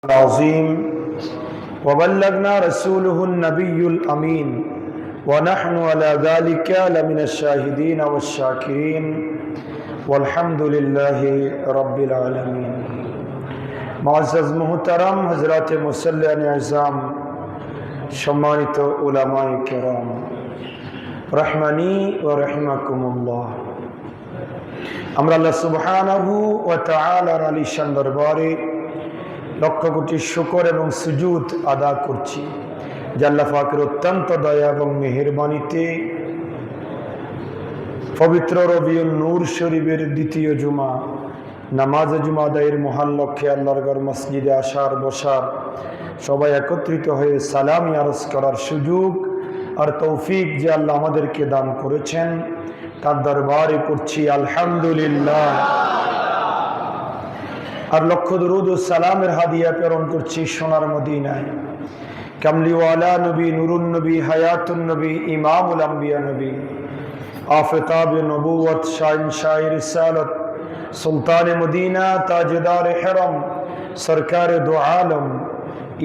العظيم وبلغنا رسوله النبي الأمين ونحن على ذلك لمن الشاهدين والشاكرين والحمد لله رب العالمين معزز محترم حضرات মুসল্লিয়ান আযম সম্মানিত উলামায়ে কেরাম রহমানি ওয়া রাহিমাকুমুল্লাহ আমরা আল্লাহ সুবহানাহু ওয়া তাআলার আলিশান দরবারে লক্ষ কোটি শুকর এবং সুজুদ আদা করছি যে আল্লাহ পাকের অত্যন্ত দয়া এবং মেহেরবানিতে পবিত্র রবিউল নূর শরীফের দ্বিতীয় জুমা নামাজ জুমা আদায়ের মহান লক্ষ্যে আল্লাহর ঘর মসজিদে আসার বসার সবাই একত্রিত হয়ে সালামি আরজ করার সুযোগ আর তৌফিক যে আল্লাহ আমাদেরকে দান করেছেন তার দরবারে পড়ছি আলহামদুলিল্লাহ। আর লক্ষ দরুদ ও সালামের হাদিয়া প্রেরণ করছি সোনার মদিনায় কামলিওয়ালা নবী নুরুন নবী হায়াতুন নবী ইমামুল আম্বিয়া নবী আফতাব নবুয়ত শাহিনশাহ রিসালত সুলতান মদিনা তাজদার হেরম সরকার দো আলম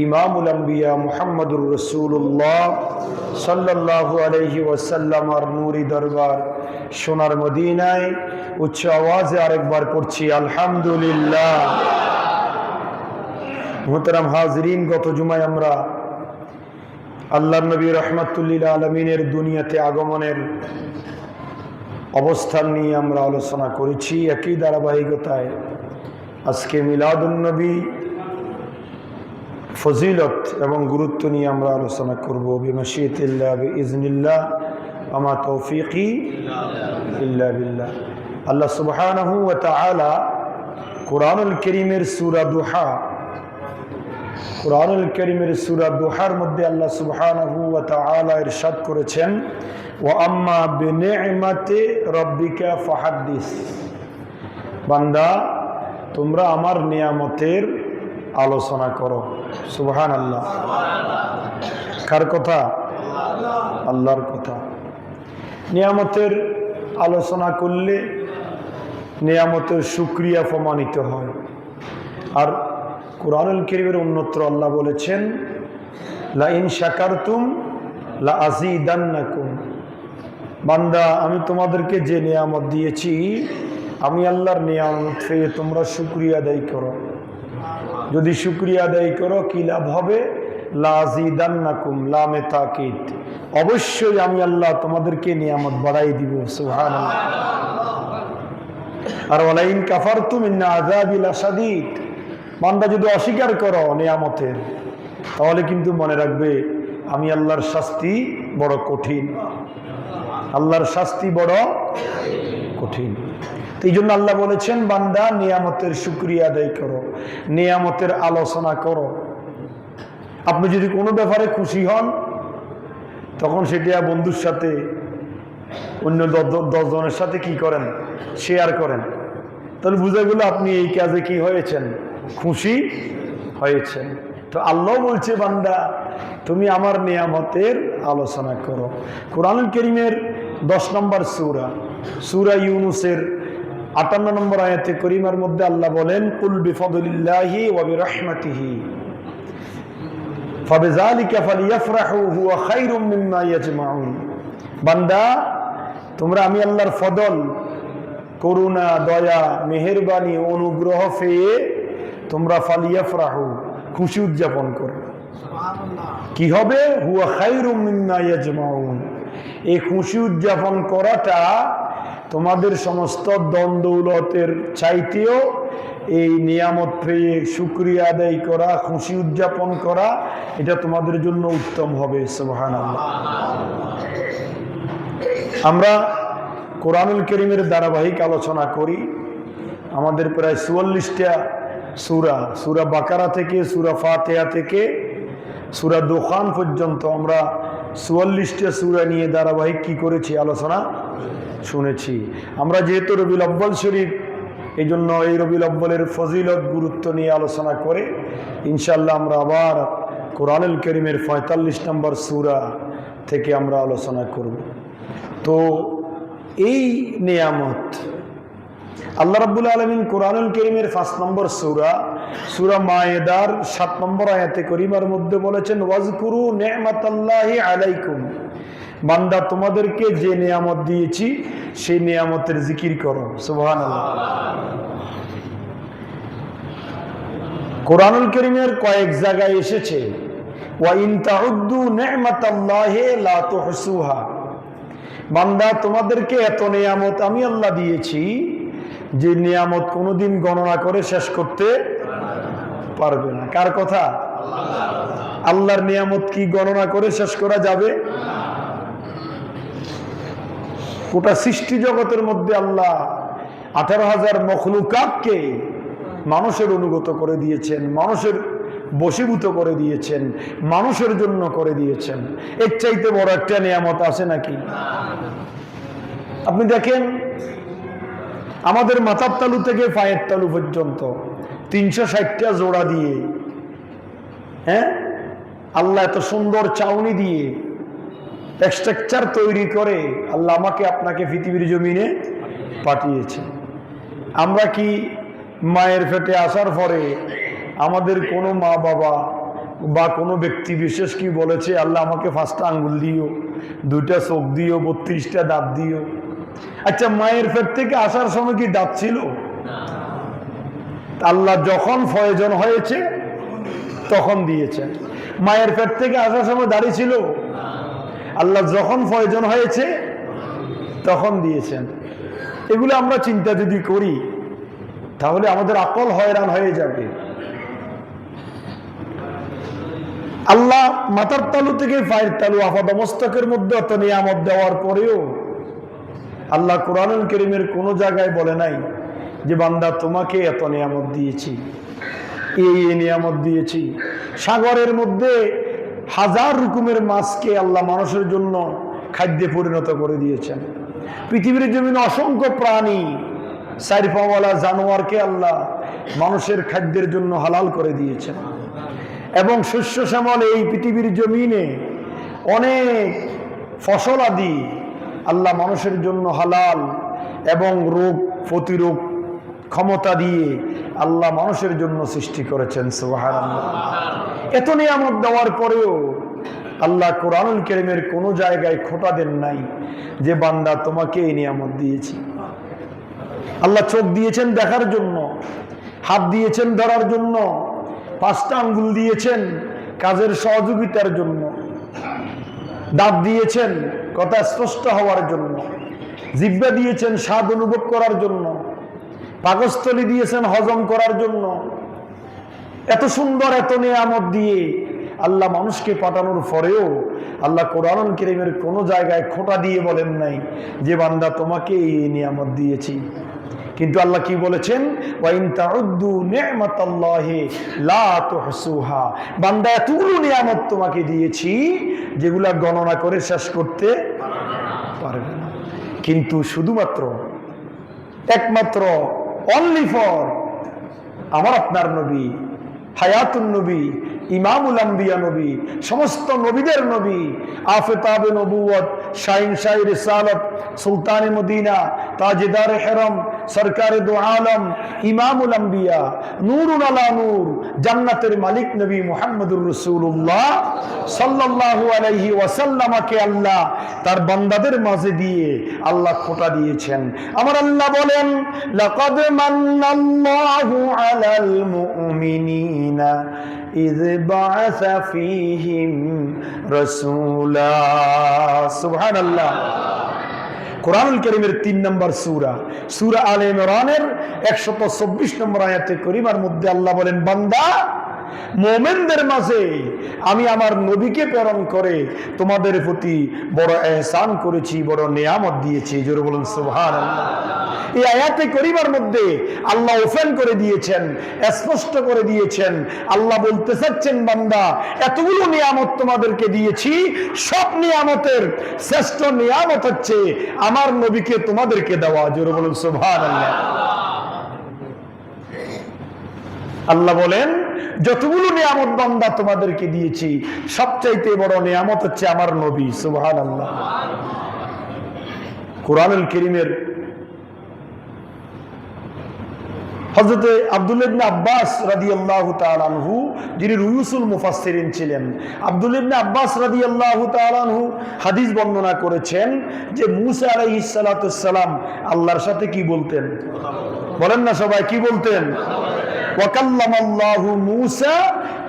ইমামুল আম্বিয়া মুহাম্মদুর রাসূলুল্লাহ সাল্লাল্লাহু আলাইহি ওয়াসাল্লাম আর নূরি দরবার সোনার মদিনায় উচ্চ আওয়াজে আরেকবার পড়ছি আলহামদুলিল্লাহ। মুহতারাম হাজরিন, গত জুমায় আমরা আল্লাহর নবী রাহমাতুল লিল আলামিনের দুনিয়াতে আগমনের অবস্থান নিয়ে আমরা আলোচনা করেছি। একই ধারাবাহিকতায় আজকে মিলাদুন নবী ফজিলত এবং গুরুত্ব নিয়ে আমরা আলোচনা করব বিমাশিয়াতিল্লাহ বিইজনিল্লাহ আমা তৌফিকি ইল্লা বিল্লাহ। আল্লাহ সুবহানাহু ওয়া তাআলা কুরআনুল কারীমের সূরা দুহা দুহার মধ্যে আল্লাহ সুবহানাহু ওয়া তাআলা ইরশাদ করেছেন ওয়া আম্মা বিনি'মাতি রাব্বিকা ফাহাদ্দিস, বান্দা তোমরা আমার নিয়ামতের আলোচনা করো। সুবহানাল্লাহ। কার কথা? আল্লাহর কথা। নিয়ামতের আলোচনা করলে নিয়ামতের শুকরিয়া প্রমাণিত হয়। আর কুরআনুল কারীমের অন্যত্র আল্লাহ বলেছেন লা ইন শাকারতুম লা আযীদান্নাকুম, বান্দা আমি তোমাদেরকে যে নিয়ামত দিয়েছি আমি আল্লাহর নিয়ামত পেয়ে তোমরা শুকরিয়া আদায় করো। যদি শুকরিয়া আদায় করো কি লাভ হবে? লা আযীদান্নাকুম, লামে তাকিদ, অবশ্যই আমি আল্লাহ তোমাদেরকে নিয়ামত বাড়াই দিব। সুবহানাল্লাহ। আর ওয়ালা ইন কাফারতুম ইন্না আযাবি লাশাদীদ, বান্দা যদি অস্বীকার করো নিয়ামতের তাহলে কিন্তু মনে রাখবে আমি আল্লাহর শাস্তি বড় কঠিন। আল্লাহর শাস্তি বড় কঠিন। এই জন্য আল্লাহ বলেছেন বান্দা নিয়ামতের শুকরিয়া আদায় করো, নিয়ামতের আলোচনা করো। আপনি যদি কোনো ব্যাপারে খুশি হন তখন সেটা বন্ধুর সাথে অন্য 10 জনের সাথে কি করেন? শেয়ার করেন। তাহলে বুঝা গেল আপনি এই কাজে কি হয়েছেন? খুশি হয়েছেন। তো আল্লাহ বলছে বান্দা তুমি আমার নিয়ামতের আলোচনা করো। কুরআনুল কারীমের 10 নম্বর সূরা ইউনূসের 58 নম্বর আয়াতে কারীমার মধ্যে আল্লাহ বলেন কুল বিফাদলিল্লাহি ওয়া বিরাহমাতিহি ফাবিযালিকা ফালিয়াফরাহু হুয়া খায়রুম মিম্মা ইয়াজমাউন, বান্দা তোমরা আমি আল্লাহর ফদল, করুণা, দয়া, মেহেরবানি, অনুগ্রহ পেয়ে তোমরা ফালিয়াফরাহু, খুশি উদযাপন করো। কি হবে? হুয়া খায়রুম মিম্মা ইয়াজমাউন, এই খুশি উদযাপন করাটা তোমাদের সমস্ত ধন দৌলতের চাইতেও এই নিয়ামত পেয়ে শুকরিয়া আদায় করা, খুশি উদযাপন করা, এটা তোমাদের জন্য উত্তম হবে। সুবহানাল্লাহ। আমরা কুরআনুল কারীমের ধারাবাহিক আলোচনা করি। আমাদের প্রায় 44টা সূরা বাকারা থেকে সূরা ফাতিহা থেকে সূরা দুখান পর্যন্ত আমরা 44টা সূরা নিয়ে ধারাবাহিক কি করেছি? আলোচনা শুনেছি। আমরা যেহেতু রবিউল আউয়াল শরীফ, এই জন্য এই রবিউল আউয়ালের ফজিলত গুরুত্ব নিয়ে আলোচনা করে ইনশাআল্লাহ আমরা আবার কুরআনুল কারীমের 45 নম্বর সূরা থেকে আমরা আলোচনা করব। তো এই নিয়ামত আল্লাহ রাব্বুল আলামিন কোরআনুল কারীমের 5 নম্বর সূরা মায়েদার 7 নম্বর আয়াতে কারীমার মধ্যে বলেছেন, ওয়াজকুরু নি'মাতাল্লাহি আলাইকুম, বান্দা তোমাদেরকে যে নিয়ামত দিয়েছি সেই নিয়ামতের জিকির করো। সুবহানাল্লাহ। কোরআনুল কারীমের কয়েক জায়গায় এসেছে, ওয়া ইন তাউদ্দু নি'মাতাল্লাহি লা তুহসুহা, বান্দা তোমাদেরকে এত নিয়ামত আমি আল্লাহ দিয়েছি যে নিয়ামত কোনোদিন গণনা করে শেষ করতে পারবে না। কার কথা? আল্লাহর নিয়ামত কি গণনা করে শেষ করা যাবে? গোটা সৃষ্টি জগতের মধ্যে আল্লাহ 18,000 মখলুকাতকে মানুষের অনুগত করে দিয়েছেন, মানুষের বশীভূত করে দিয়েছেন, মানুষের জন্য করে দিয়েছেন। এর চাইতে বড় একটা নিয়ামত আছে নাকি? আপনি দেখেন, আমাদের মাথার তালু থেকে পায়ের তালু পর্যন্ত 360টা জোড়া দিয়ে, হ্যাঁ, আল্লাহ এত সুন্দর চাউনি দিয়ে স্ট্রাকচার তৈরি করে আল্লাহ আমাকে আপনাকে পৃথিবীর জমিনে পাঠিয়েছে। আমরা কি মায়ের পেটে আসার পরে আমাদের কোনো মা বাবা বা কোনো ব্যক্তি বিশেষ কি বলেছে, আল্লাহ আমাকে 5টা আঙ্গুল দিও, 2টা চোখ দিও, 32টা দাঁত দিও? আচ্ছা, মায়ের পেট থেকে আসার সময় কি দাঁত ছিল? আল্লাহ যখন প্রয়োজন হয়েছে তখন দিয়েছেন। মায়ের পেট থেকে আসার সময় দাড়ি ছিল? আল্লাহ যখন প্রয়োজন হয়েছে তখন দিয়েছেন। এগুলো আমরা চিন্তা যদি করি তাহলে আমাদের আকল হয়রান হয়ে যাবে। আল্লাহ মাথার তালু থেকে পায়ের তালু আপাদমস্তকের মধ্যে অত নিয়ামত দেওয়ার পরেও আল্লাহ কোরআনুল কারীমের কোনো জায়গায় বলে নাই যে বান্দা তোমাকে এত নিয়ামত দিয়েছি, এই নিয়ামত দিয়েছি। সাগরের মধ্যে 1000 রকমের মাছকে আল্লাহ মানুষের জন্য খাদ্যে পরিণত করে দিয়েছেন। পৃথিবীর জমিনে অসংখ্য প্রাণী, 4 পাওয়ালা জানোয়ারকে আল্লাহ মানুষের খাদ্যের জন্য হালাল করে দিয়েছেন। এবং শস্য শ্যামল এই পৃথিবীর জমিনে অনেক ফসল আদি আল্লাহ মানুষের জন্য হালাল এবং রোগ প্রতিরোধ ক্ষমতা দিয়ে আল্লাহ মানুষের জন্য সৃষ্টি করেছেন। সুবহানাল্লাহ। এত নিয়ামত দেওয়ার পরেও আল্লাহ কোরআনুল কারীমের কোনো জায়গায় খোঁটা দেন নাই যে বান্দা তোমাকে এই নিয়ামত দিয়েছি। আল্লাহ চোখ দিয়েছেন দেখার জন্য, হাত দিয়েছেন ধরার জন্য, 5টা আঙ্গুল দিয়েছেন কাজের সহযোগিতার জন্য, দাঁত দিয়েছেন কথা স্পষ্ট হওয়ার জন্য, জিহ্বা দিয়েছেন স্বাদ অনুভব করার জন্য, পাকস্থলী দিয়েছেন হজম করার জন্য। এত সুন্দর এত নিয়ামত দিয়ে আল্লাহ মানুষকে পাঠানোর পরেও আল্লাহ কোরআনুল কারীমের কোনো জায়গায় খোঁটা দিয়ে বলেন নাই যে বান্দা তোমাকে এই নিয়ামত দিয়েছি। কিন্তু আল্লাহ কি বলেছেন, ওয়া ইন তাউদ্দু নি'মাতাল্লাহি লা তুহসুহা, বান্দা এতগুলো নিয়ামত তোমাকে দিয়েছি যেগুলা গণনা করে শেষ করতে পারবে না। কিন্তু শুধুমাত্র একমাত্র অনলি ফর আমার আপনার নবী, হায়াতুন নবী, ইমামুল আম্বিয়া নবী, সমস্ত নবীদের নবী, আফতাবে নবুয়ত, শাহিনশাহ রিসালত, সুলতানে মদিনা, তাজদার হেরম, সরকারে দো আলম, ইমামুল আম্বিয়া, নূরুন আলা নূর, জান্নাতের মালিক নবী মুহাম্মদুর রাসূলুল্লাহ সাল্লাল্লাহু আলাইহি ওয়াসাল্লামকে আল্লাহ তার বান্দাদের মাঝে দিয়ে আল্লাহ খোঁটা দিয়েছেন। আমার আল্লাহ বলেন, লাকাদ মান্নাল্লাহু আলাল মুমিনিনা ইয বাআসা ফীহিম রাসূলা। সুবহানাল্লাহ। কোরআনুল কারীমের 3 নম্বর সূরা আলে ইমরানের 124 নম্বর আয়াতে কারীমার মধ্যে আল্লাহ বলেন, বান্দা মুমিনদের মাঝে আমি আমার নবীকে প্রেরণ করে তোমাদের প্রতি বড় ইহসান করেছি, বড় নিয়ামত দিয়েছি। জোরে বলুন সুবহানাল্লাহ। এই আয়াতে কারীমার মধ্যে আল্লাহ ওপেন করে দিয়েছেন, স্পষ্ট করে দিয়েছেন। আল্লাহ বলতে চাচ্ছেন, বান্দা এতগুলো নিয়ামত তোমাদেরকে দিয়েছি, সব নিয়ামতের শ্রেষ্ঠ নিয়ামত হচ্ছে আমার নবীকে তোমাদেরকে দেওয়া। জোরে বলুন সুবহানাল্লাহ। আল্লাহ বলেন, যতগুলো নিয়ামত বান্দা তোমাদেরকে দিয়েছি সবচাইতে বড় নিয়ামত হচ্ছে আমার নবী। সুবহানাল্লাহ। কোরআনুল কারীমের হযরতে আব্দুল্লাহ ইবনে আব্বাস রাদিয়াল্লাহু তাআলা আনহু, যিনি রুয়ুসুল মুফাসসিরিন ছিলেন, আব্দুল্লাহ ইবনে আব্বাস রাদিয়াল্লাহু তাআলা আনহু হাদিস বর্ণনা করেছেন যে মুসা আলাইহিস সালাতুস সালাম আল্লাহর সাথে কি বলতেন? বলেন না সবাই, কি বলতেন? ওয়া কাল্লামাল্লাহু মুসা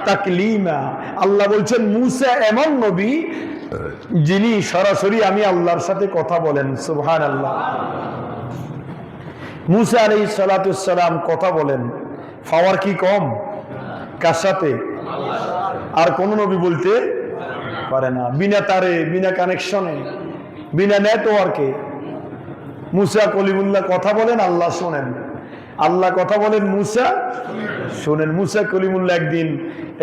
তাকলিমা। আল্লাহ বলছেন মুসা এমন নবী যিনি সরাসরি আমি আল্লাহর সাথে কথা বলেন। সুবহানাল্লাহ। মুসা আলাইহিস সালাতুস সালাম কথা বলেন, পাওয়ার কি কম? কার সাথে? আর কোন নবী বলতে পারে না, বিনা তারে, বিনা কানেকশনে, বিনা নেটওয়ার্কে। মুসা কলিমুল্লাহ কথা বলেন, আল্লাহ শোনেন। আল্লাহ কথা বলেন, মুসা শোনেন। মুসা কলিমুল্লাহ একদিন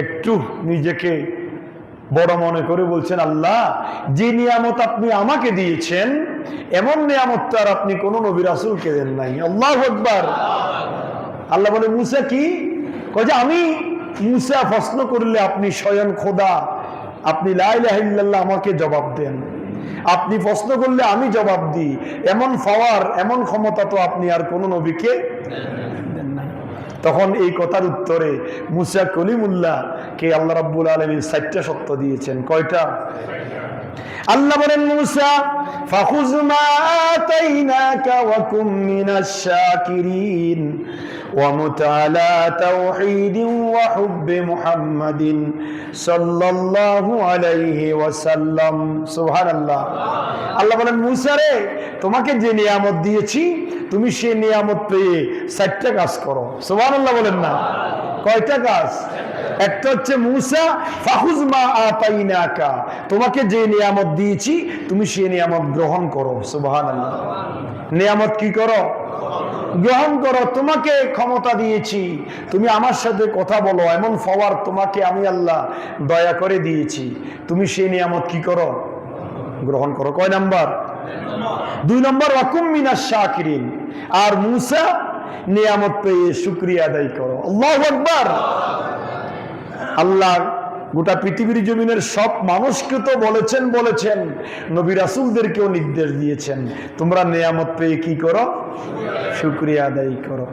একটু নিজেকে বড় মনে করে বলছেন, আল্লাহ যে নিয়ামত আপনি আমাকে দিয়েছেন এমন নিয়ামত তো আর আপনি কোন নবী রাসূলকে দেন নাই। আল্লাহু আকবার। আল্লাহ বলে, মুসা কি? কয় যে আমি মুসা প্রশ্ন করলে আপনি স্বয়ং খোদা, আপনি লা ইলাহা ইল্লাল্লাহ আমাকে জবাব দেন। আপনি প্রশ্ন করলে আমি জবাব দিই, এমন পাওয়ার, এমন ক্ষমতা তো আপনি আর কোন নবীকে দেন নাই। তখন এই কথার উত্তরে মুসা কলিমুল্লাহ কে আল্লাহ রাব্বুল আলামিন 4টা সত্য দিয়েছেন। কয়টা? আল্লাহ বলেন, মুসা ফাখুয মা আতাইনাকা ওয়া কুম মিনাশ শাকিরিন ওয়া মুত আলা তাওহীদিন ওয়া হুব্বি মুহাম্মাদিন সাল্লাল্লাহু আলাইহি ওয়াসাল্লাম। সুবহানাল্লাহ। আল্লাহ বলেন, মুসা রে, তোমাকে যে নিয়ামত দিয়েছি তুমি সেই নিয়ামত পেয়ে 4টা কাজ করো। সুবহানাল্লাহ বলেন না? কয়টা কাজ? একটা হচ্ছে মুসা ফাখুয মা আতাইনাকা, তোমাকে যে নিয়ামত দিয়েছি তুমি সেই নিয়ামত গ্রহণ করো। সুবহানাল্লাহ। নিয়ামত কি করো? গ্রহণ করো। তোমাকে ক্ষমতা দিয়েছি, তুমি আমার সাথে কথা বলো, এমন পাওয়ার তোমাকে আমি আল্লাহ দয়া করে দিয়েছি, তুমি সেই নিয়ামত কি করো? গ্রহণ করো। কয় নাম্বার? 2 নম্বর, ওয়া কুম মিনাশ শাকিরিন। আর মুসা নিয়ামত পেয়ে শুকরিয়া আদায় করো। আল্লাহু আকবার। আল্লাহ গোটা পৃথিবীর জমিনের সব মানুষকে তো বলেছেন, নবী রাসূলদেরকেও নির্দেশ দিয়েছেন, তোমরা নিয়ামত পেয়ে কি করো? শুকরিয়া আদায় করো।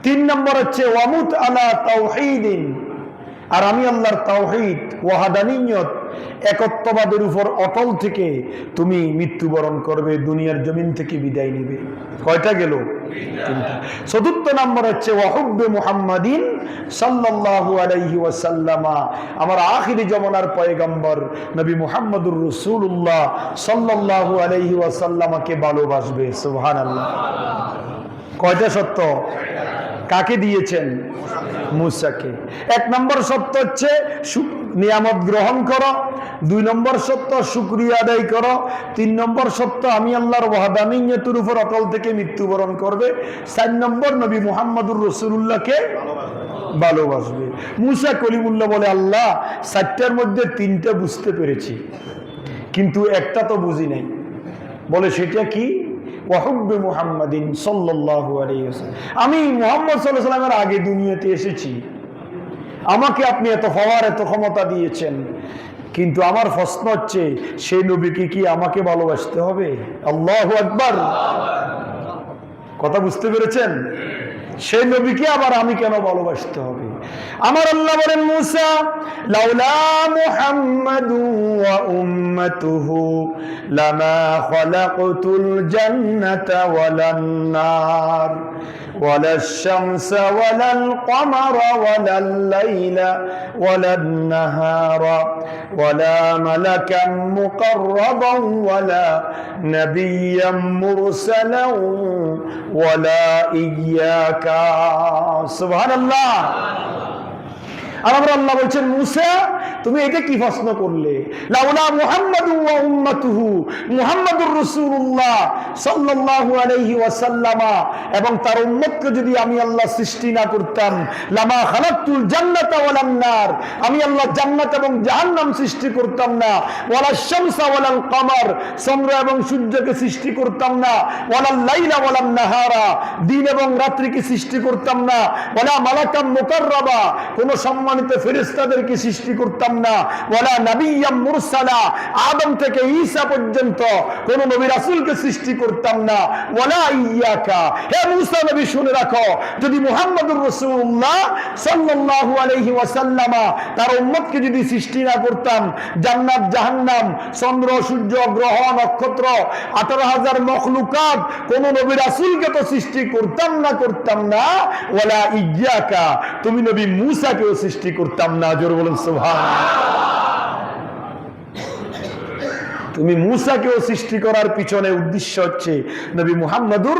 3 নম্বর হচ্ছে ওয়ামুত আলা তাওহীদিন। আর আমি আল্লাহর তাওহীদ, ওয়াহাদানিয়ত, একত্ববাদের উপর অটল থেকে তুমি মৃত্যুবরণ করবে, দুনিয়ার জমিন থেকে বিদায় নিবে। কয়টা গেল? 3টা। 4র্থ নম্বর হচ্ছে ওয়া হুব্বি মুহাম্মাদিন সাল্লাল্লাহু আলাইহি ওয়াসাল্লাম। আমার আখিরি জামানার পয়গম্বর নবী মুহাম্মদুর রাসূলুল্লাহ সাল্লাল্লাহু আলাইহি ওয়াসাল্লামকে ভালোবাসবে। সুবহানাল্লাহ। কয়টা সত্য? কাকে দিয়েছেন? মুসাকে। 1 নম্বর সত্য হচ্ছে নিয়ামত গ্রহণ করো, 2 নম্বর সত্য শুকরিয়া আদায় করো, 3 নম্বর সত্য আমি আল্লাহর ওয়াহদানিয়তের উপর অটল থেকে মৃত্যুবরণ করবে, 4 নম্বর নবী মুহাম্মদুর রাসূলুল্লাহকে ভালোবাসবে। মুসা কলিমুল্লাহ বলে, আল্লাহ 4টার মধ্যে 3টা বুঝতে পেরেছি, কিন্তু একটা তো বুঝি নাই। বলে, সেটা কি? ওয়া হুব্বি মুহাম্মাদিন সাল্লাল্লাহু আলাইহি ওয়াসাল্লাম। আমি মুহাম্মদ সাল্লাল্লাহু আলাইহি ওয়াসাল্লামের আগে দুনিয়াতে এসেছি, আমাকে আপনি এত পাওয়ার, এত ক্ষমতা দিয়েছেন, কিন্তু আমার প্রশ্ন হচ্ছে সেই নবীকে কি আমাকে ভালোবাসতে হবে? আল্লাহু আকবার। কথা বুঝতে পেরেছেন? সেই নবীকে আবার আমি কেন ভালোবাসতে হবে? আমার আল্লাহ বলেন, মুসা লাউলা মুহাম্মাদু ওয়া উম্মাতুহু লামা খালাকতুল জান্নাতা ওয়ালান নার ওয়ালাশ শামসা ওয়ালাল কমারা ওয়ালাল লাইলা ওয়ালান নাহারা ওয়ালা মালাকাম মুকাররাবান ওয়ালা নাবিয়্যাম মুরসালান ওয়ালা ইয়্যাকা। সুবহানাল্লাহ। আর আমরা আল্লাহ বলছেন, মুসা তুমি এটা কি প্রশ্ন করলে? লাউলা মুহাম্মাদু ওয়া উম্মাতুহু, মুহাম্মাদুর রাসূলুল্লাহ সাল্লাল্লাহু আলাইহি ওয়াসাল্লাম এবং তার উম্মতকে যদি আমি আল্লাহ সৃষ্টি না করতাম, লামা খালাকতুল জান্নাতা ওয়ালান নার, আমি আল্লাহ জান্নাত এবং জাহান্নাম সৃষ্টি করতাম না, ওয়ালাশ শামসা ওয়ালাল কমার, চন্দ্র এবং সূর্যকে সৃষ্টি করতাম না, ওয়ালাল লাইলা ওয়ালান নাহারা, দিন এবং রাত্রিকে সৃষ্টি করতাম না, ওয়ালা মালাকাম মুকাররাবা, কোন সম্মান সম্মানিত ফেরেশতাদেরকে সৃষ্টি করতাম না, ওয়ালা নাবিয়্যাম মুরসালা, আদম থেকে ঈসা পর্যন্ত কোন নবী রাসূলকে সৃষ্টি করতাম না, ওয়ালা ইয়াকা, হে মুসা নবী শুনে রাখো, যদি মুহাম্মদুর রাসূলুল্লাহ সাল্লাল্লাহু আলাইহি ওয়াসাল্লাম তার উম্মতকে যদি সৃষ্টি না করতাম, জান্নাত জাহান্নাম, চন্দ্র সূর্য গ্রহ নক্ষত্র 18,000 মখলুকাত, কোন নবী রাসূলকে তো সৃষ্টি করতাম না, ওয়ালা ইয়াকা, তুমি নবী মূসাকেও সৃষ্টি করতাম না। জোরে বলুন সুবহানাল্লাহ। তুমি মূসাকেও সৃষ্টি করার পিছনে উদ্দেশ্য হচ্ছে নবী মুহাম্মদুর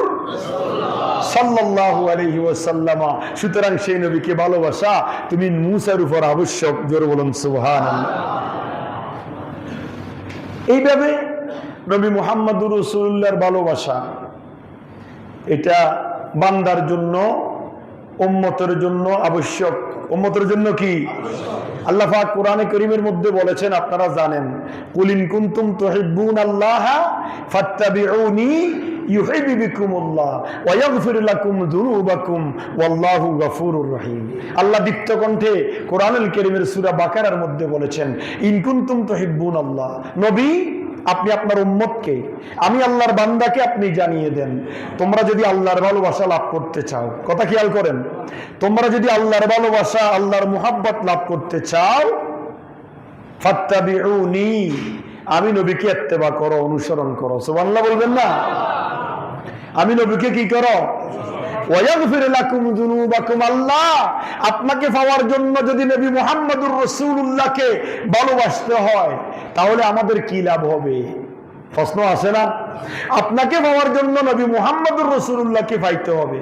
সাল্লাল্লাহু আলাইহি ওয়াসাল্লাম। সুতরাং সেই নবীকে ভালোবাসা তুমি মূসার উপর আবশ্যক। জোরে বলুন সুবহানাল্লাহ। এইভাবে নবী মুহাম্মদুর রাসূলুল্লাহর ভালোবাসা এটা বান্দার জন্য, উম্মতের জন্য আবশ্যক। উম্মতের জন্য কি? আল্লাহ পাক কোরআনে কারীমের মধ্যে বলেছেন, আপনারা জানেন, কুল ইন কুনতুম তুহিব্বুনাল্লাহ ফাত্তাবিউনি ইউহিব্বুকুমুল্লাহ ওয়া ইয়াগফির লাকুম যুনুবাকুম ওয়াল্লাহু গফুরুর রহিম। আল্লাহ দীপ্ত কণ্ঠে কোরআনুল কারীমের সূরা বাকারার মধ্যে বলেছেন, ইন কুনতুম তুহিব্বুনাল্লাহ, নবী আপনি আপনার উম্মতকে, আমি আল্লাহর বান্দাকে আপনি জানিয়ে দেন, তোমরা যদি আল্লাহর ভালোবাসা লাভ করতে চাও, কথা খেয়াল করেন, তোমরা যদি আল্লাহর ভালোবাসা, আল্লাহর মুহাব্বত লাভ করতে চাও, ফাত্তাবিউনি, আমি নবীকে ইত্তেবা করো, অনুসরণ করো। সুবহানাল্লাহ বলবেন না? আমি নবীকে কি করো? ওয়ায়াগফির লাকুম যুনুবাকুম। আল্লাহ আপনাকে পাওয়ার জন্য যদি নবী মুহাম্মদুর রাসূলুল্লাহকে ভালোবাসতে হয়, তাহলে আমাদের কি লাভ হবে? প্রশ্ন আসে না? আপনাকে পাওয়ার জন্য নবী মুহাম্মদুর রাসূলুল্লাহকে পাইতে হবে,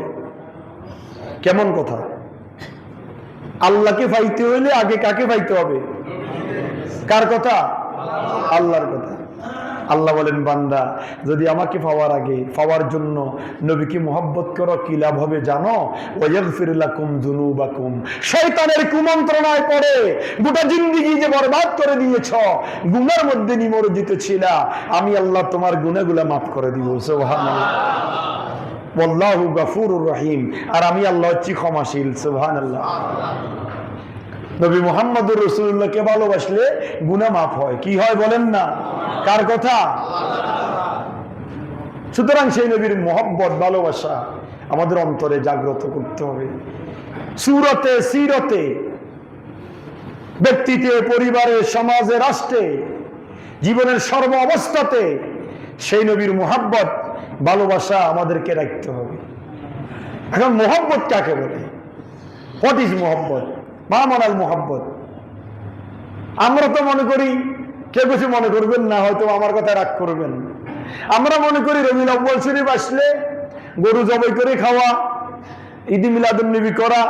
কেমন কথা? আল্লাহকে পাইতে হইলে আগে কাকে পাইতে হবে? কার কথা? আল্লাহর কথা। আল্লাহ বলেন, বান্দা যদি আমাকে পাওয়ার আগে, পাওয়ার জন্য নবীকে মুহাব্বত করো, কি লাভ হবে জানো? ওয়াগফির লাকুম যুনুবাকুম। শয়তানের কুমন্ত্রণায় পড়ে গোটা জিন্দেগি যে বরবাদ করে দিয়েছ, গুনার মধ্যে নিমজ্জিত ছিলা, আমি আল্লাহ তোমার গুনাহগুলো মাফ করে দিব। সুবহানাল্লাহ। ওয়াল্লাহু গফুরুর রহিম, আর আমি আল্লাহ হচ্ছি ক্ষমাশীল। সুবহানাল্লাহ। নবী মুহাম্মদুর রাসূলুল্লাহকে ভালোবাসলে গুনাহ মাফ হয়। কি হয় বলেন না? কার কথা? সুতরাং সেই নবীর মুহাব্বত, ভালোবাসা আমাদের অন্তরে জাগ্রত করতে হবে। সুরতে, সিরতে, ব্যক্তিতে, পরিবারে, সমাজে, রাষ্ট্রে, জীবনের সর্ব অবস্থাতে সেই নবীর মুহাব্বত, ভালোবাসা আমাদেরকে রাখতে হবে। এখন মুহাব্বত কাকে বলে? হোয়াট ইজ মুহাব্বত? মা মানাল মুহাব্বত। আমরা তো মনে করি, কেউ কিছু মনে করবেন না, হয়তো আমার কথা রাগ করবেন, আমরা মনে করি রবিউল আউয়াল শরীফ আসলে গরু জবাই করে খাওয়া, ঈদ মিলাদুন নবী করা,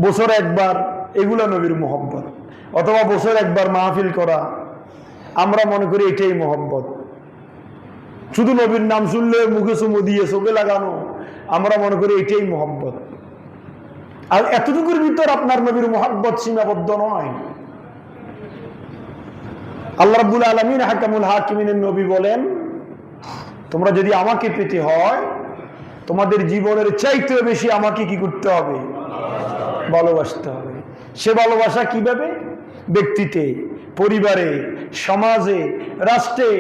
বছরে একবার, এগুলা নবীর মুহাব্বত। অথবা বছরে একবার মাহফিল করা, আমরা মনে করি এটাই মুহাব্বত। শুধু নবীর নাম শুনলে মুখে চুমু দিয়ে চোখে লাগানো, আমরা মনে করি এটাই মুহাব্বত। আর এতটুকুর ভিতর আপনার নবীর মুহাব্বত সীমাবদ্ধ নয়। আল্লাহ রাব্বুল আলামিন হাকামুল হাকিমিনের নবী বলেন, তোমরা যদি আমাকে পেতে হয়, তোমাদের জীবনের চাইতে বেশি আমাকে কি করতে হবে? ভালোবাসতে হবে। সে ভালোবাসা কিভাবে? ব্যক্তিতে, পরিবারে, সমাজে, রাষ্ট্রে।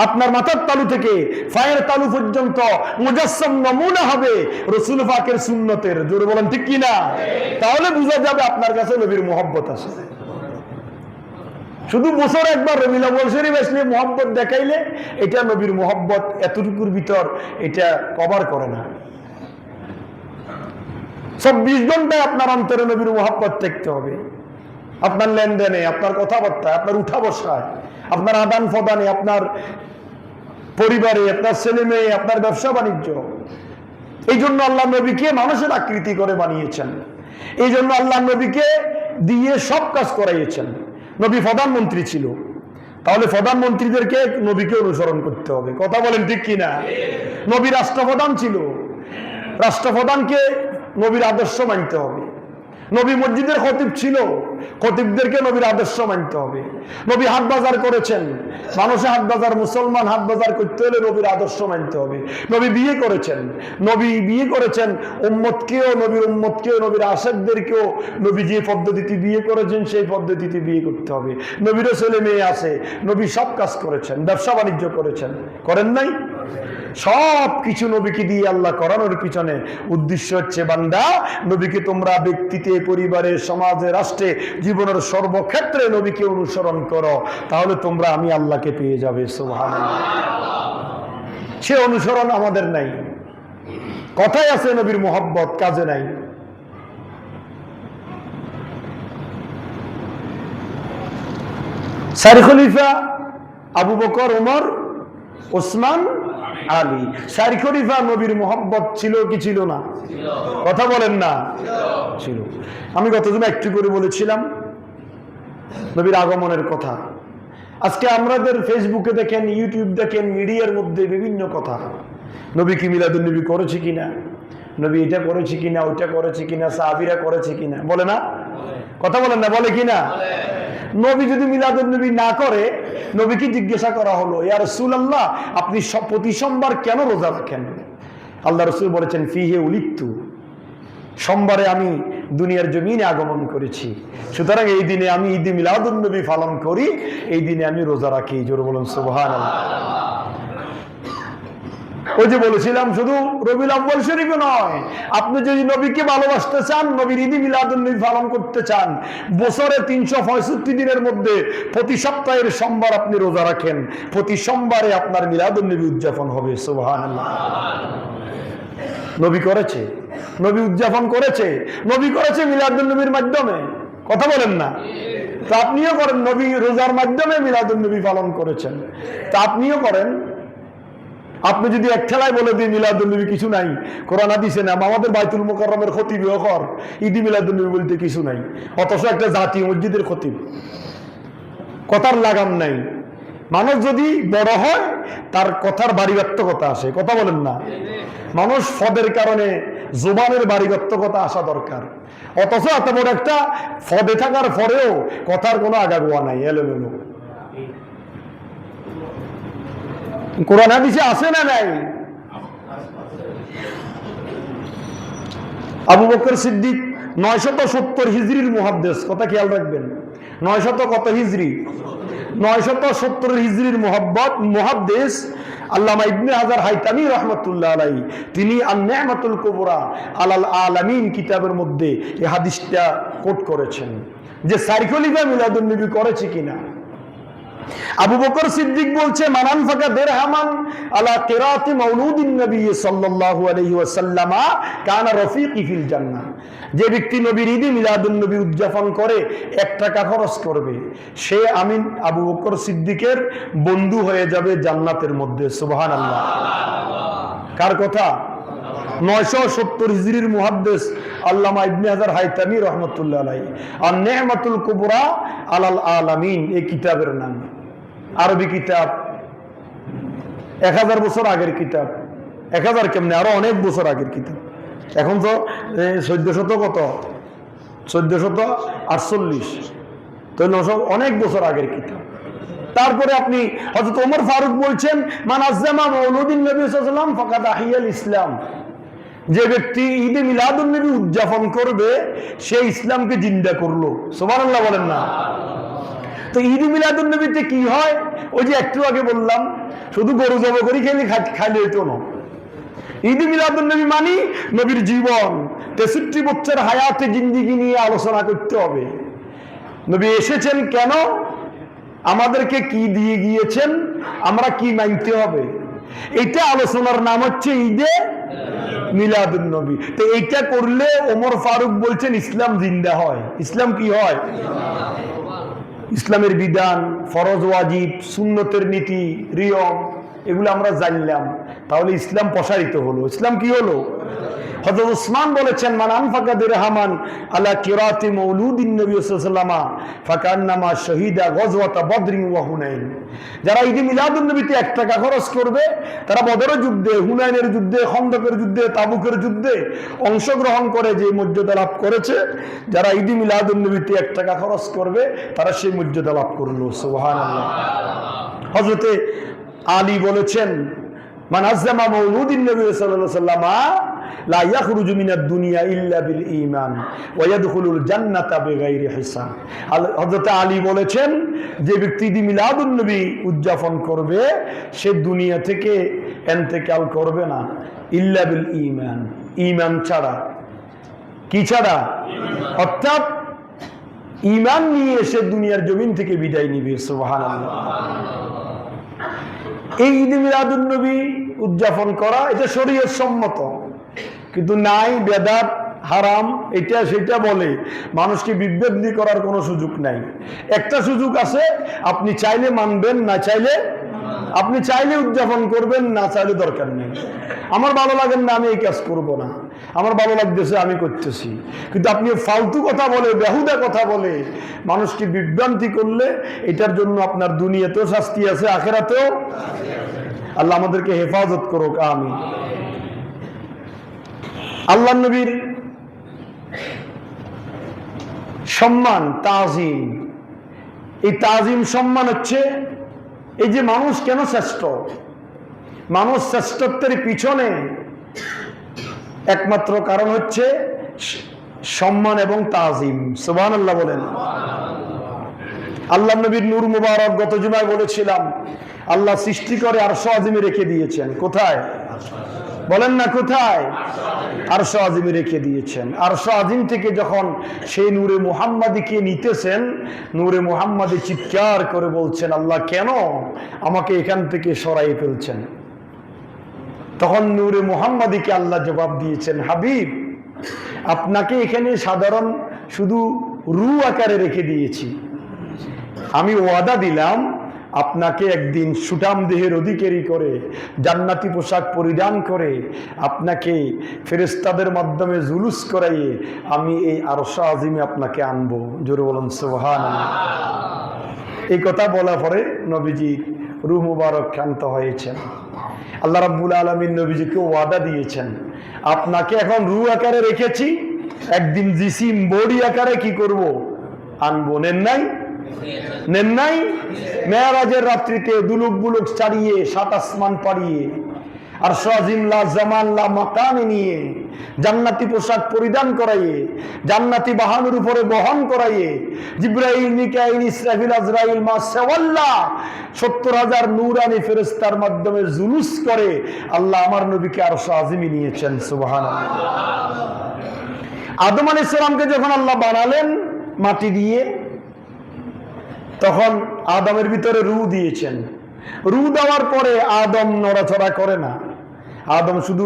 আপনার মাথার তালু থেকে পায়ের তালু পর্যন্ত মুজাসসাম নমুনা হবে রাসূল পাকের সুন্নতের। জোরে বলেন ঠিক কি না? তাহলে বোঝা যাবে আপনার কাছে নবীর মুহাব্বত আছে। শুধু বছর একবার রবিউল আউয়াল শরীফ আসলে মুহাব্বত দেখাইলে এটা নবীর মুহাব্বত এতটুকুর ভিতর এটা কভার করে না। 24 ঘন্টায় আপনার অন্তরে নবীর মুহাব্বত থাকতে হবে। আপনার লেনদেনে, আপনার কথাবার্তায়, আপনার উঠা বসায়, আপনার আদান প্রদানে, আপনার পরিবারে, আপনার ছেলে মেয়ে, আপনার ব্যবসা বাণিজ্য। এই জন্য আল্লাহ নবীকে মানুষের আকৃতি করে বানিয়েছেন। এই জন্য আল্লাহ নবীকে দিয়ে সব কাজ করাইয়েছেন। নবী প্রধানমন্ত্রী ছিল, তাহলে প্রধানমন্ত্রীদেরকে নবীকে অনুসরণ করতে হবে। কথা বলেন ঠিক কিনা? নবী রাষ্ট্রপ্রধান ছিল, রাষ্ট্রপ্রধানকে নবীর আদর্শ মানতে হবে। নবী মসজিদের খতিব ছিল, খতিবদেরকে নবীর আদর্শ মানতে হবে। নবী হাট বাজার করেছেন, মানুষে হাট বাজার, মুসলমান হাট বাজার করতে হলে নবীর আদর্শ মানতে হবে। নবী বিয়ে করেছেন, নবী বিয়ে করেছেন উম্মতকেও, নবীর উম্মতকেও, নবীর আশেকদেরকেও নবী যে পদ্ধতিতে বিয়ে করেছেন সেই পদ্ধতিতে বিয়ে করতে হবে। নবীরও ছেলে মেয়ে আছে, নবী সব কাজ করেছেন, ব্যবসা বাণিজ্য করেছেন, করেন নাই? সব কিছু নবীকে দিয়ে আল্লাহ করানোর পিছনে উদ্দেশ্য হচ্ছে, বান্দা নবীকে তোমরা ব্যক্তিতে, পরিবারে, সমাজে, রাষ্ট্রে, জীবনের সর্বক্ষেত্রে নবীকে অনুসরণ করো, তাহলে তোমরা আমি আল্লাহকে পেয়ে যাবে। সুবহানাল্লাহ। সে অনুসরণ আমাদের নাই। কথায় আছে নবীর মোহাব্বত, কাজে নাই। চার খলিফা আবু বকর, ওমর, ওসমান, আলী। চার খলিফা নবীর মোহাব্বত ছিল কি ছিল না? কথা বলেন না, ছিল। আমি গতদিন একটু করে বলেছিলাম নবীর আগমনের কথা। আজকে আমাদের ফেসবুকে দেখেন, ইউটিউব দেখেন, মিডিয়ার মধ্যে বিভিন্ন কথা। নবী কি মিলাদুন নবী করেছে কিনা, নবী এটা করেছে কিনা, ওইটা করেছে কিনা, সাহাবীরা করেছে কিনা, বলে না? কথা বলেন না, বলে কিনা? নবী যদি মিলাদুন নবী না করে, নবীকে জিজ্ঞাসা করা হলো, ইয়া রাসূলুল্লাহ, আপনি প্রতি সোমবার কেন রোজা রাখেন? আল্লাহ রাসূল বলেছেন, ফিহে উলিদতু, সোমবারে আমি দুনিয়ার জমিনে আগমন করেছি, সুতরাং এই দিনে আমি ঈদে মিলাদুন নবী পালন করি, এই দিনে আমি রোজা রাখি। জোরে বলুন সুবহানাল্লাহ। ওই যে বলেছিলাম, শুধু রবিউল আউয়াল শরীফে নয়, আপনি যদি নবীকে ভালোবাসতে চান, নবীর ঈদে মিলাদুন নবী পালন করতে চান, বছরে 365 দিনের মধ্যে প্রতি সপ্তাহের সোমবার আপনি রোজা রাখেন, প্রতি সোমবারে আপনার মিলাদুন নবী উদযাপন হবে। সুবহানাল্লাহ। নবী করেছে, নবী উদযাপন করেছে, নবী করেছে মিলাদুন নবীর মাধ্যমে। কথা বলেন না? তা আপনিও করেন, নবী রোজার মাধ্যমে মিলাদুন নবী পালন করেছেন, তা আপনিও করেন। আপনি যদি এক ঠেলায় বলে দিই মিলাদুন নবী কিছু নাই, কোরআন হাদিসে না, আমাদের বাইতুল মুকাররমের খতিবও কর ঈদে মিলাদুন নবী বলতে কিছু নাই, অথচ একটা জাতীয় মসজিদের খতিব, কথার লাগাম নাই। মানুষ যদি বড় হয় তার কথার বাড়িগত্যকতা আসে। কথা বলেন না? মানুষ পদের কারণে জোবানের বাড়িগত্যকতা আসা দরকার, অথচ এত বড় একটা পদে থাকার পরেও কথার কোনো আগাগোয়া নাই, এলোমেলো। কোরআন হাদিসে আছে না নাই? আবু বকর সিদ্দিক 970 হিজরির মুহাদ্দিস, কথা খেয়াল রাখবেন। 900 কত হিজরি? 970 হিজরির মুহাদ্দিস আল্লামা ইবনে হাজার হাইতামি রাহমাতুল্লাহ আলাইহি, তিনি আন-নি'মাতুল কুবরা আলাল আলামিন কিতাবের মধ্যে এই হাদিসটা কোট করেছেন যে চার খলিফা মিলাদুন নবী করেছে কিনা। আবু বকর সিদ্দিক বলছে, মানান ফাকা দিরহামান আলা কিরাতি মাউলুদিন নবী সাল্লাল্লাহু আলাইহি ওয়াসাল্লাম কানা রফিকি ফিল জান্নাহ, যে ব্যক্তি নবীর ঈদে মিলাদুন নবী উদযাপন করে 1 টাকা খরচ করবে, সে আমি আবু বকর সিদ্দিকের বন্ধু হয়ে যাবে জান্নাতের মধ্যে। সুবহানাল্লাহ। কার কথা? 970 হিজরির মুহাদ্দিস আল্লামা ইবনে হাজার হাইতামি রাহমাতুল্লাহ আলাইহি, আন-নি'মাতুল কুবরা আলাল আলামিন এই কিতাবের নাম। আরবি কিতাব, 1000 বছর আগের কিতাব। 1000 কেমনে, আরো অনেক বছর আগের কিতাব। এখন তো 1400 কত, 1448, তো 900 অনেক বছর আগের কিতাব। তারপরে আপনি হযরত ওমর ফারুক বলছেন, মান আযযামা মাউলুদিন নবী সাল্লাল্লাহু আলাইহি ওয়াসাল্লাম ফাকাদ আহিয়াল ইসলাম, যে ব্যক্তি ঈদে মিলাদুন নবী উদযাপন করবে সে ইসলামকে জিন্দা করলো। সুবহানাল্লাহ বলেন না? তো ঈদে মিলাদুন নবীতে কি হয়? ওই যে একটু আগে বললাম, শুধু গরু জব করি খাইলে হইতো না। ঈদে মিলাদুন নবী মানি নবীর জীবন, 63 বছর হায়াতে জিন্দেগি নিয়ে আলোচনা করতে হবে। নবী এসেছেন কেন, আমাদেরকে কি দিয়ে গিয়েছেন, আমরা কি মানতে হবে, এটা আলোচনার নাম হচ্ছে ঈদে মিলাদুন নবী। তো এইটা করলে ওমর ফারুক বলছেন ইসলাম জিন্দা হয়। ইসলাম কি হয়? ইসলামের বিধান, ফরজ ওয়াজিব, সুন্নতের নীতি নিয়ম, এগুলো আমরা জানলাম, তাহলে ইসলাম প্রসারিত হলো। ইসলাম কি হলো? হযরত উসমান বলেছেন, মান আনফাকা দিরহামান আলা কিরাতি মাউলুদিন নবী সাল্লাল্লাহু আলাইহি ওয়াসাল্লাম ফাকান্নামা শাহিদা গজওয়াতা বদরিন ওয়া হুনাইন। যারা ঈদে মিলাদুন নবীতে 1 টাকা খরচ করবে, তারা বদরের যুদ্ধে, হুনাইনের যুদ্ধে, খন্দকের যুদ্ধে, তাবুকের যুদ্ধে অংশগ্রহণ করে যে মর্যাদা লাভ করেছে, যারা ঈদে মিলাদুন নবীতে 1 টাকা খরচ করবে, তারা সেই মর্যাদা লাভ করলো। সুবহানাল্লাহ। হযরত আলী বলেছেন, মান আযযামা মাউলুদিন নবী সাল্লাল্লাহু আলাইহি ওয়াসাল্লাম লা ইয়াখরুজু মিনাদ দুনিয়া ইল্লা বিল ঈমান ওয়া ইয়াদখুলুল জান্নাতা বিগাইরি হিসাব। হযরত আলী বলেছেন, যে ব্যক্তি ঈদ মিলাদুন নবী উদযাপন করবে, সে দুনিয়া থেকে ইন্তেকাল করবে না ইল্লা বিল ঈমান, ঈমান ছাড়া। কি ছাড়া? অর্থাৎ ঈমান নিয়ে সে দুনিয়ার জমিন থেকে বিদায় নিবে। সুবহানাল্লাহ। এই ঈদ মিলাদুন নবী উদযাপন করা এটা শরীয়ত সম্মত, কিন্তু নাই বেদাত, হারাম, এটা সেটা বলে মানুষকে বিভ্রান্তি করার কোনো সুযোগ নাই। একটা সুযোগ আছে, আপনি চাইলে মানবেন, না চাইলে, আপনি চাইলে উদযাপন করবেন, না চাইলে দরকার নেই। আমার ভালো লাগেন না, আমি এই কাজ করব না, আমার ভালো লাগতেছে, আমি করতেছি। কিন্তু আপনি ফালতু কথা বলে, বেহুদা কথা বলে মানুষকে বিভ্রান্তি করলে এটার জন্য আপনার দুনিয়াতেও শাস্তি আছে, আখিরাতেও। আল্লাহ আমাদেরকে হেফাজত করুক, আমিন। আল্লাহ নবীর সম্মান, তাজিম, এই তাজিম সম্মান হচ্ছে, এই যে মানুষ কেন শ্রেষ্ঠ, মানুষ শ্রেষ্ঠত্বের পিছনে একমাত্র কারণ হচ্ছে সম্মান এবং তাজিম। সুবহানাল্লাহ বলেন। আল্লাহ নবীর নূর মুবারক গত জুমায় বলেছিলাম, আল্লাহ সৃষ্টি করে আরশ আজিমে রেখে দিয়েছেন। কোথায় বলেন না, কোথায়? আরশ আজিমে রেখে দিয়েছেন। আরশ আজিম থেকে যখন সেই নূরে মুহাম্মাদীকে নিতেছেন, নূরে মুহাম্মাদী চিৎকার করে বলছেন, আল্লাহ কেন আমাকে এখান থেকে সরাই ফেলছেন? তখন নূরে মুহাম্মাদীকে আল্লাহ জবাব দিয়েছেন, হাবিব, আপনাকে এখানে সাধারণ শুধু রূহ আকারে রেখে দিয়েছি, আমি ওয়াদা দিলাম আপনাকে একদিন সুঠাম দেহের অধিকারী করে, জান্নাতি পোশাক পরিধান করে, আপনাকে ফেরেশতাদের মাধ্যমে জুলুস করাইয়ে আমি এই আরশ আজিমে আপনাকে আনবো। জোরে বলুন সুবহানাল্লাহ। এই কথা বলা পরে নবীজি রূহ মুবারক ক্ষান্ত হয়েছেন। আল্লাহ রাব্বুল আলামিন নবীজিকে ওয়াদা দিয়েছেন, আপনাকে এখন রূহ আকারে রেখেছি, একদিন জিসিম বডি আকারে কি করব? আনবো। নেন নাই? নেন নাই? মেরাজের রাত্রিতে দুলুক বুলুক চালিয়ে, 7 আসমান পাড়িয়ে, আরশ আজিম লা জামান লা মাকানে নিয়ে, জান্নাতি পোশাক পরিধান করাইয়ে, জান্নাতি বাহনের উপরে বহন করাইয়ে, জিবরাইল, মিকাইল, ইসরাফিল, আজরাইল মা সাওয়াল্লাহ 70,000 নূরানি ফেরেশতার মাধ্যমে জুলুস করে আল্লাহ আমার নবীকে আরশ আজিমে নিয়েছেন। সুবহানাল্লাহ। আদম আলাইহিস সালামকে যখন আল্লাহ বানালেন মাটি দিয়ে, তখন আদমের ভিতরে রূহ দিয়েছেন। রূহ দেওয়ার পরে আদম নড়াচড়া করে না, আদম শুধু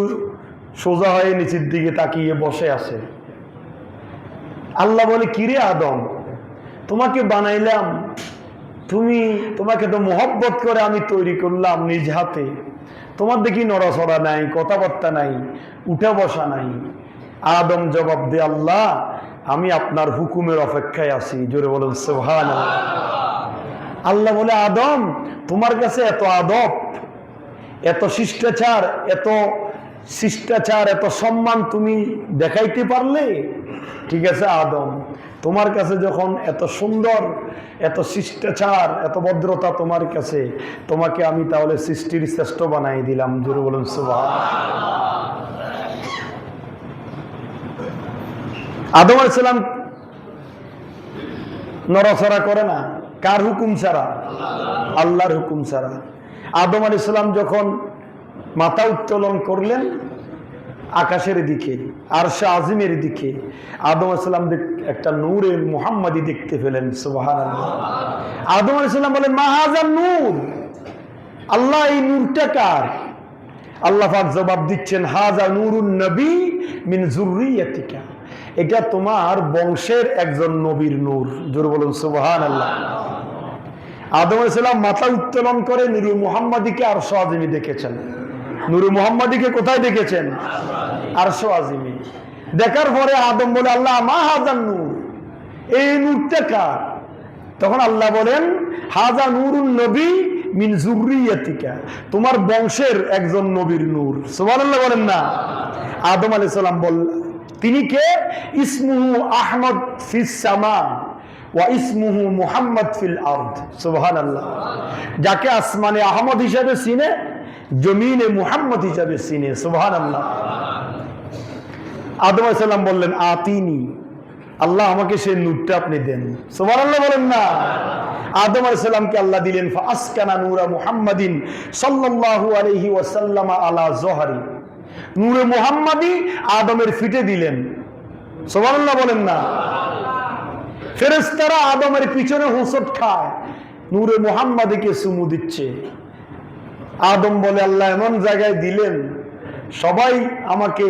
সোজা হয়ে নিচের দিকে তাকিয়ে বসে আছে। আল্লাহ বলে, কিরে আদম, তোমাকে বানাইলাম, তোমাকে তো মোহব্বত করে আমি তৈরি করলাম নিজ হাতে, তোমার দেখি নড়াচড়া নাই, কথাবার্তা নাই, উঠা বসা নাই। আদম জবাব দে, আল্লাহ আমি আপনার হুকুমের অপেক্ষায় আছি। জোরে বলুন সুবহানাল্লাহ। আল্লাহ বলে, আদম তোমার কাছে এত আদব, এত শিষ্টাচার, এত সম্মান তুমি দেখাইতে পারলে? ঠিক আছে আদম, তোমার কাছে যখন এত সুন্দর, এত শিষ্টাচার, এত ভদ্রতা তোমার কাছে, তোমাকে আমি তাহলে সৃষ্টির শ্রেষ্ঠ বানাই দিলাম। জোরে বলুন সুবহানাল্লাহ। আদম আলাইহিস সালাম নড়াচড়া করে না, কার হুকুম ছাড়া? আল্লাহর হুকুম ছাড়া। আদম আলাইহিস সালাম যখন মাথা উত্তোলন করলেন আকাশের দিকে, আরশে আজিমের দিকে, আদম আলাইহিস সালাম একটা নূরে মুহাম্মাদি দেখতে পেলেন। সুবহানাল্লাহ। আদম আলাইহিস সালাম বলেন, মা হাযার নূর, আল্লাহ এই নূরটা কার? আল্লাহ পাক জবাব দিচ্ছেন, হাযা নূরুন নবী মিন যুররিয়াতিকা, এটা তোমার বংশের একজন নবীর নূর। জোরে বলুন সুবহানাল্লাহ। আদম আলাইহিস সালাম মাথা উত্তোলন করে নূরে মুহাম্মাদীকে আরশ আজিমে দেখেছেন। নূরে মুহাম্মাদীকে কোথায় দেখেছেন? আরশ আজিমে। দেখার পরে আদম বলে, আল্লাহ মা হাজার নূর, এই নূরটা কার? তখন আল্লাহ বলেন, হাজা নূরুন নবী মিন যুররিয়াতিকা, তোমার বংশের একজন নবীর নূর। সুবহানাল্লাহ বলেন না। আদম আলাইহিস সালাম বল, তিনি কে? ইসমুহু আহমদ ফিস সামা ওয়া ইসমুহু মুহাম্মদ ফিল আরদ। সুবহানাল্লাহ। যাকে আসমানে আহমদ হিসাবে চিনে, জমিনে মুহাম্মদ হিসাবে চিনে। সুবহানাল্লাহ। আদম আলাইহিস সালাম বললেন, আতিনি, আল্লাহ আমাকে সেই নূরটা আপনি দেন। সুবহানাল্লাহ বলেন না। আদম আলাইহিস সালামকে আল্লাহ দিলেন ফাসকানা নূরা মুহাম্মাদিন সাল্লাল্লাহু আলাইহি ওয়াসাল্লাম আলা জহরি, নূরে মুহাম্মাদি আদমের ফিটে দিলেন। সুবহানাল্লাহ বলেন না। ফেরেশতারা আদমের পিছনে হোঁচট খায়, নূরে মুহাম্মাদিকে চুমু দিচ্ছে। আদম বলে, আল্লাহ এমন জায়গায় দিলেন, সবাই আমাকে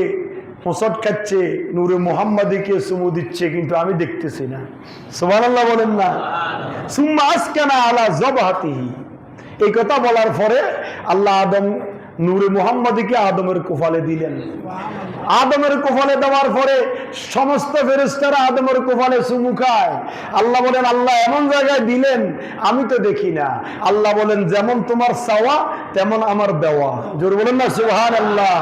হোঁচট খাচ্ছে, নূরে মুহাম্মাদিকে চুমু দিচ্ছে, কিন্তু আমি দেখতেছি না। সুবহানাল্লাহ বলেন না। সুম্মা আসকানা আলা জবহাতিহি, এই কথা বলার পরে আল্লাহ আদম নূরে মুহাম্মাদিকে আদমের কোফালে দিলেন। আদমের কোফালে দেওয়ার পরে সমস্ত ফেরেশতারা আদমের কোফালে চুমু খায়। আল্লাহ বলেন, আল্লাহ এমন জায়গায় দিলেন আমি তো দেখি না। আল্লাহ বলেন, যেমন তোমার চাওয়া তেমন আমার দেওয়া। জোর বলেন না সুবহানাল্লাহ।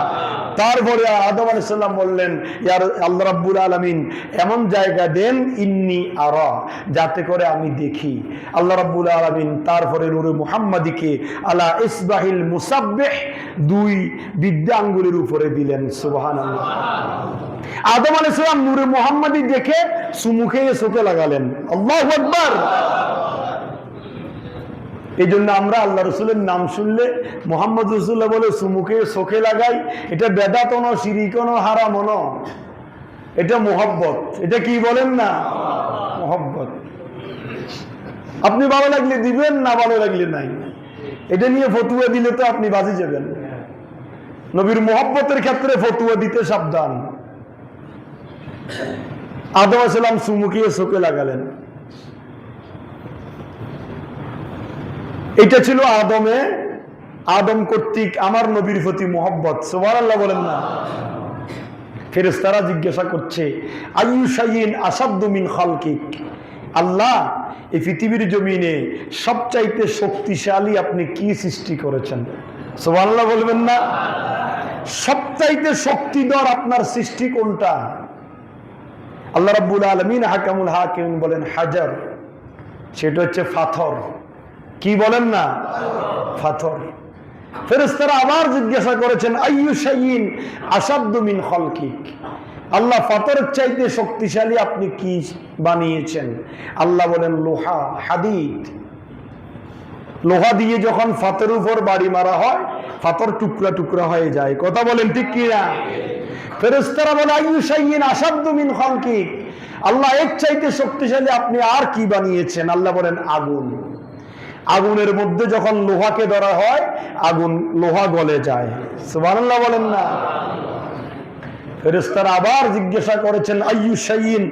তারপরে আদম আলাইহিস সালাম বললেন, ইয়া আল্লাহ রাব্বুল আলামিন এমন জায়গা দেন ইন্নী আরা, যাতে করে আমি দেখি। আল্লাহ রাব্বুল আলামিন তারপরে নূরে মুহাম্মাদিকে আলা ইসবাহিল মুসাব্বিহ, দুই বিদ্যা আঙ্গুলের উপরে দিলেন। সুবহানাল্লাহ। আদম আলাইহিস সালাম নূরে মুহাম্মাদি দেখে চুমু খেয়ে চোখে লাগালেন। আল্লাহু আকবার। এই জন্য আমরা আল্লাহ রসুলের নাম শুনলে মোহাম্মদ রসুল্লাহ বলে চুমুকে চোখে লাগাই। এটা বেদাত ন, শিরিক ন, হারাম ন, এটা মোহব্বত। এটা কি বলেন না? মোহব্বত। আপনি ভালো লাগলে দিবেন, না ভালো লাগলে নাই। এটা নিয়ে ফতুয়া দিলে তো আপনি বাজি যাবেন। নবীর মোহব্বতের ক্ষেত্রে ফতুয়া দিতে সাবধান। আদম আলাইহিস সালাম চুমুকিয়ে চোখে লাগালেন। এটা ছিল আদম কর্তৃক আমার নবীর প্রতি মোহব্বত। সুবহানাল্লাহ বলেন না। ফেরেশতারা জিজ্ঞাসা করছে, আইয়ু শাইইন আসাদ্দু মিন খালকিক, আল্লাহ এই পৃথিবীর জমিনে সবচাইতে শক্তিশালী আপনি কি সৃষ্টি করেছেন? সুবহানাল্লাহ বলবেন না। সবচাইতে শক্তিধর আপনার সৃষ্টি কোনটা? আল্লাহ রাব্বুল আলামিন হাকামুল হাকিম বলেন হাজার, সেটা হচ্ছে পাথর। কি বলেন না? পাথর। ফেরেশতারা আবার জিজ্ঞাসা করেছেন, আইয়ু শাইইন আসাদ্দু মিন খালকিক, আল্লাহ পাথরের চাইতে শক্তিশালী আপনি কি বানিয়েছেন? আল্লাহ বলেন লোহা, হাদিদ। লোহা দিয়ে যখন পাথরের উপর বাড়ি মারা হয়, পাথর টুকরা টুকরা হয়ে যায়। কথা বলেন ঠিক কি না? ফেরেশতারা বলে, আইয়ু শাইইন আসাদ্দু মিন খালকিক, আল্লাহ এর চাইতে শক্তিশালী আপনি আর কি বানিয়েছেন? আল্লাহ বলেন আগুন। আগুনের মধ্যে যখন লোহাকে ধরা হয়, আগুন লোহা গলে যায়। সুবহানাল্লাহ বলেন না। ফেরেশতারা আবার জিজ্ঞাসা করেছেন, আইয়ু শাইইন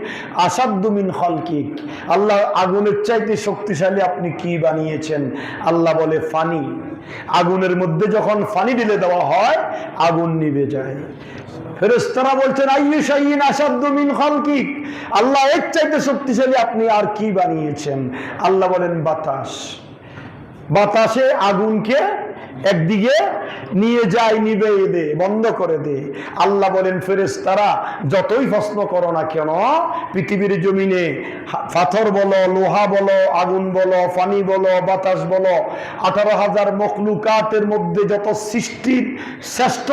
আসাদ্দু মিন খালকিক, আল্লাহ আগুনের চাইতে শক্তিশালী আপনি কি বানিয়েছেন? আল্লাহ বলে পানি। আগুনের মধ্যে যখন পানি ঢেলে দেওয়া হয়, আগুন নিভে যায়। ফেরেশতারা বলছেন, আইয়ু শাইইন আসাদ্দু মিন খালকিক, আল্লাহ এর চাইতে শক্তিশালী আপনি আর কি বানিয়েছেন? আল্লাহ বলেন বাতাস। বাতাসে আগুনকে একদিকে নিয়ে যায়, নিবে দে, বন্ধ করে দে। আল্লাহ বলেন ফেরেশতারা যতই প্রশ্ন করো না কেন, পৃথিবীর জমিনে পাথর বলো, লোহা বলো, আগুন বলো, পানি বলো, বাতাস বলো, 18,000 মখলুকাতের মধ্যে যত সৃষ্টির শ্রেষ্ঠ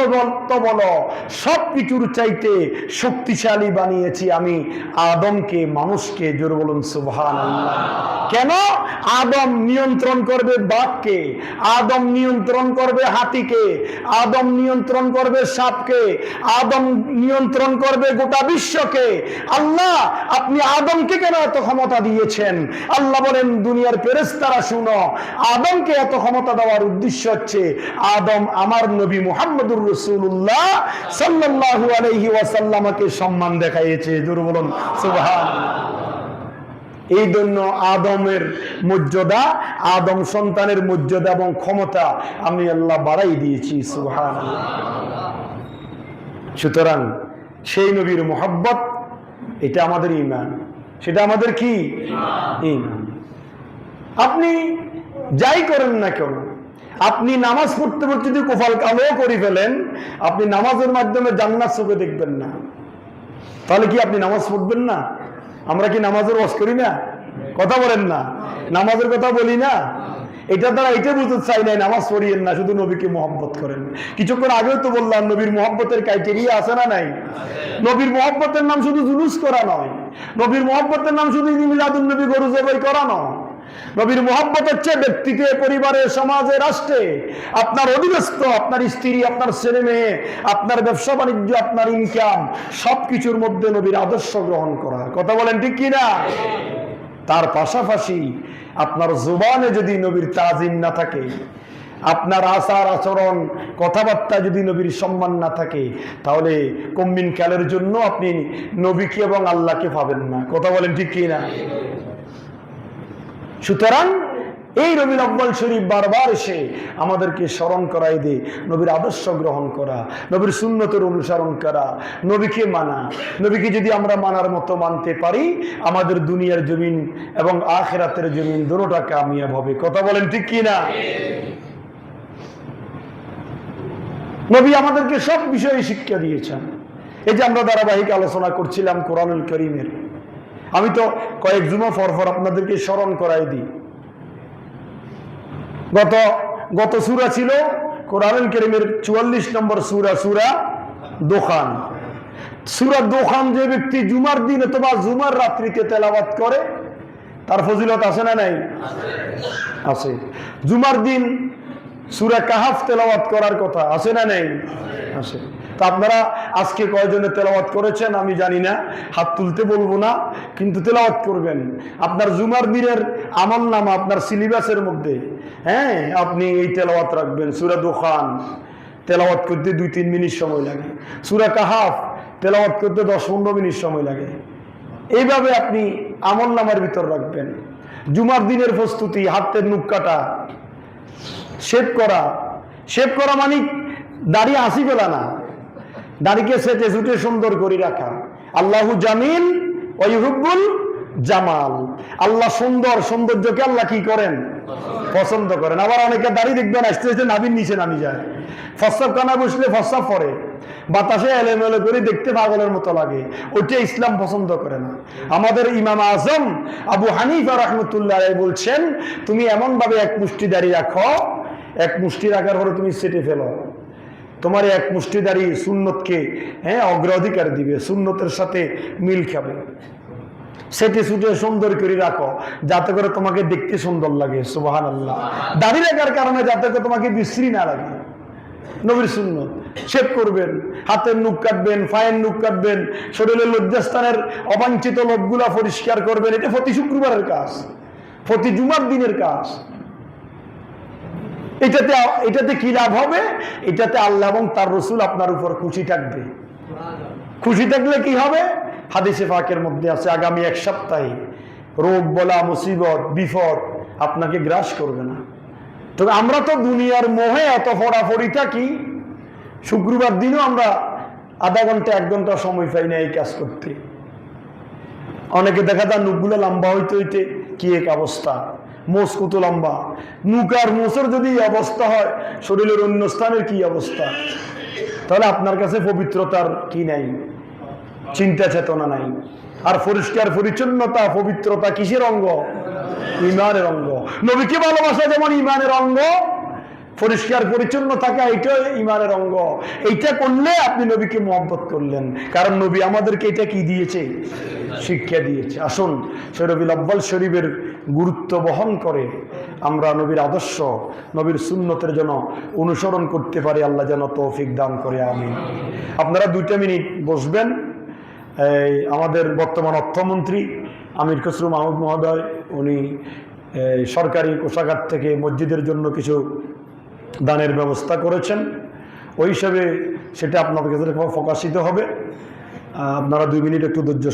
বলো, সব কিছুর চাইতে শক্তিশালী বানিয়েছি আমি আদমকে, মানুষকে। জোরে বলুন সুবহানাল্লাহ। কেন? আদম নিয়ন্ত্রণ করবে বাঘকে, আদম নিয়ন্ত্রণ করবে হাতিকে, আদম নিয়ন্ত্রণ করবে সাপকে, আদম নিয়ন্ত্রণ করবে গোটা বিশ্বকে। আল্লাহ আপনি আদমকে কেন এত ক্ষমতা দিয়েছেন? আল্লাহ বলেন দুনিয়ার ফেরেশতারা শুনো, আদমকে এত ক্ষমতা দেওয়ার উদ্দেশ্য হচ্ছে আদম আমার নবী মুহাম্মদুর রাসূলুল্লাহ সাল্লাল্লাহু আলাইহি ওয়াসাল্লামকে সম্মান দেখাইয়েছে। জোরে বলুন সুবহানাল্লাহ। এই জন্য আদমের মর্যাদা, আদম সন্তানের মর্যাদা এবং ক্ষমতা আমি আল্লাহ বাড়াই দিয়েছি। সুবহানাল্লাহ। সুতরাং সেই নবীর মোহাব্বত, এটা আমাদের ঈমান। সেটা আমাদের কি ঈমান। আপনি যাই করেন না কেন, আপনি নামাজ পড়তে পড়তে যদি কপাল কালো করে ফেলেন, আপনি নামাজের মাধ্যমে জান্নাত চোখে দেখবেন না, তাহলে কি আপনি নামাজ পড়বেন না? আমরা কি নামাজের ওয়াজ করি না? কথা বলেন না, নামাজের কথা বলি না? এটা দ্বারা এটা বুঝতে চাই নাই নামাজ পড়িয়েন না, শুধু নবীকে মহব্বত করেন। কিছুক্ষণ আগেও তো বললাম নবীর মহব্বতের ক্রাইটেরিয়া আছে না নাই? নবীর মহব্বতের নাম শুধু জুলুস করা নয়, নবীর মহব্বতের নাম শুধু মিলাদুন নবী গরু জবাই করা নয়। নবীর মহব্বত হচ্ছে ব্যক্তিতে, পরিবারে, সমাজে, রাষ্ট্রে, আপনার অধীনস্থ, আপনার স্ত্রী, আপনার ছেলে মেয়ে, আপনার ব্যবসা বাণিজ্য, আপনার ইনকাম, সবকিছুর মধ্যে নবীর আদর্শ গ্রহণ করা। কথা বলেন ঠিক কিনা? তার পাশাপাশি আপনার জুবানে যদি নবীর তাজিম না থাকে, আপনার আচার আচরণ কথাবার্তা যদি নবীর সম্মান না থাকে, তাহলে কম্বিন কালের জন্য আপনি নবীকে এবং আল্লাহকে পাবেন না। কথা বলেন ঠিক কিনা? সুতরাং এই রবিউল আউয়াল শরীফ বারবার এসে আমাদেরকে স্মরণ করাই দিয়ে নবীর আদর্শ গ্রহণ করা, নবীর সুন্নতের অনুসরণ করা, নবীকে মানা। নবীকে যদি আমরা মানার মতো মানতে পারি, আমাদের দুনিয়ার জমিন এবং আখিরাতের জমিন দুটোটা কামিয়াব হবে। কথা বলেন ঠিক কিনা? নবী আমাদেরকে সব বিষয়ে শিক্ষা দিয়েছেন। এই যে আমরা ধারাবাহিক আলোচনা করছিলাম কোরআনুল কারীমের, আমি তো কয়েক জুমা পর আপনাদেরকে স্মরণ করাই দিই। গত সূরা ছিল কোরআনুল কারীমের 44 নম্বর সূরা, সূরা দোখান। সূরা দোখান যে ব্যক্তি জুমার দিন অথবা জুমার রাত্রিতে তেলাওয়াত করে, তার ফজিলত আছে না নাই? আছে। জুমার দিন সূরা কাহাফ তেলাওয়াত করার কথা আছে না নাই? আছে। তা আপনারা আজকে কয়জনে তেলাওয়াত করেছেন আমি জানি না, হাত তুলতে বলবো না, কিন্তু তেলাওয়াত করবেন। আপনার জুমার দিনের আমলনামা আপনার সিলেবাসের মধ্যে, হ্যাঁ, আপনি এই তেলাওয়াত রাখবেন। সূরা দোখান তেলাওয়াত করতে 2-3 মিনিট সময় লাগে, সূরা কাহাফ তেলাওয়াত করতে 10-15 মিনিট সময় লাগে। এইভাবে আপনি আমলনামার ভিতর রাখবেন। জুমার দিনের প্রস্তুতি, হাতের নুক কাটা, শেভ করা মানে দাড়ি আসি ফেলা না, দাড়িকে সেটে সুটে সুন্দর করে রাখা। আল্লাহু জামিল ওয়া ইউহিব্বুল জামাল। আল্লাহ সুন্দর, সৌন্দর্যকে আল্লাহ কি করেন? পছন্দ করেন। আবার অনেকে দাড়ি দেখবেন আস্তে আস্তে নাভির নিচে নামি যায়, ফসাব কানা বসলে ফসাব পরে, বাতাসে এলোমেলো করে দেখতে পাগলের মতো লাগে, ওইটা ইসলাম পছন্দ করে না। আমাদের ইমাম আজম আবু হানিফা রাহমাতুল্লাহ আলাইহি বলছেন, তুমি এমন ভাবে এক মুষ্টি দাড়ি রাখো, এক মুষ্টি রাখার পরে তুমি সেটে ফেলো, তোমার এক মুষ্টি দাড়ি সুন্নতকে অগ্রাধিকার দিবে, সুন্নতের সাথে মিল খাবে। সেটে সুটে সুন্দর করে রাখো, যাতে করে তোমাকে দেখতে সুন্দর লাগে। সুবহানাল্লাহ। দাড়ি রাখার কারণে যাতে করে তোমাকে বিশ্রী না লাগে, নবীর সুন্নত। শেভ করবেন, হাতের নুক কাটবেন, পায়ের নুক কাটবেন, শরীরের লজ্জাস্থানের অবাঞ্ছিত লোকগুলা পরিষ্কার করবেন। এটা প্রতি শুক্রবারের কাজ, প্রতি জুমার দিনের কাজ। এটাতে কি লাভ হবে? এটাতে আল্লাহ এবং তার রসুল আপনার উপর খুশি থাকবে। খুশি থাকলে কি হবে? হাদিসে পাকের মধ্যে আছে, আগামী 1 সপ্তাহে রোগ, বলা, মুসিবত, বিপদ আপনাকে গ্রাস করবে না। তবে আমরা তো দুনিয়ার মোহে এত ফড়াফড়ি থাকি, শুক্রবার দিনও আমরা আধা ঘন্টা 1 ঘন্টা সময় পাই না এই কাজ করতে। অনেকে দেখা যায় নুকগুলো লম্বা হইতে হইতে কি এক অবস্থা, মোষ কত লম্বা, নুক আর মোষের যদি অবস্থা হয়, শরীরের অন্য স্থানের কি অবস্থা? তাহলে আপনার কাছে পবিত্রতার কি নাই, চিন্তা চেতনা নাই। আর পরিষ্কার পরিচ্ছন্নতা, পবিত্রতা কিসের অঙ্গ? ঈমানের অঙ্গ। নবীকে ভালোবাসা যেমন ঈমানের অঙ্গ, পরিষ্কার পরিচ্ছন্ন থাকা এটাও ঈমানের অঙ্গ। এইটা করলে আপনি নবীকে মহব্বত করলেন, কারণ নবী আমাদেরকে এটা কি দিয়েছে? শিক্ষা দিয়েছে। আসুন সেই রবিউল আউয়াল শরীফের গুরুত্ব বহন করে আমরা নবীর আদর্শ, নবীর সুন্নতের জন্য অনুসরণ করতে পারি। আল্লাহ যেন তৌফিক দান করে, আমিন। আপনারা 2 মিনিট বসবেন। আমাদের বর্তমান অর্থমন্ত্রী আমির খসরু মাহমুদ মহোদয়, উনি সরকারি কোষাগার থেকে মসজিদের জন্য কিছু দানের ব্যবস্থা করেছেন। ওই হিসাবে সেটা আপনাদের কাছে প্রকাশিত হবে। আপনারা 2 মিনিট একটু ধৈর্য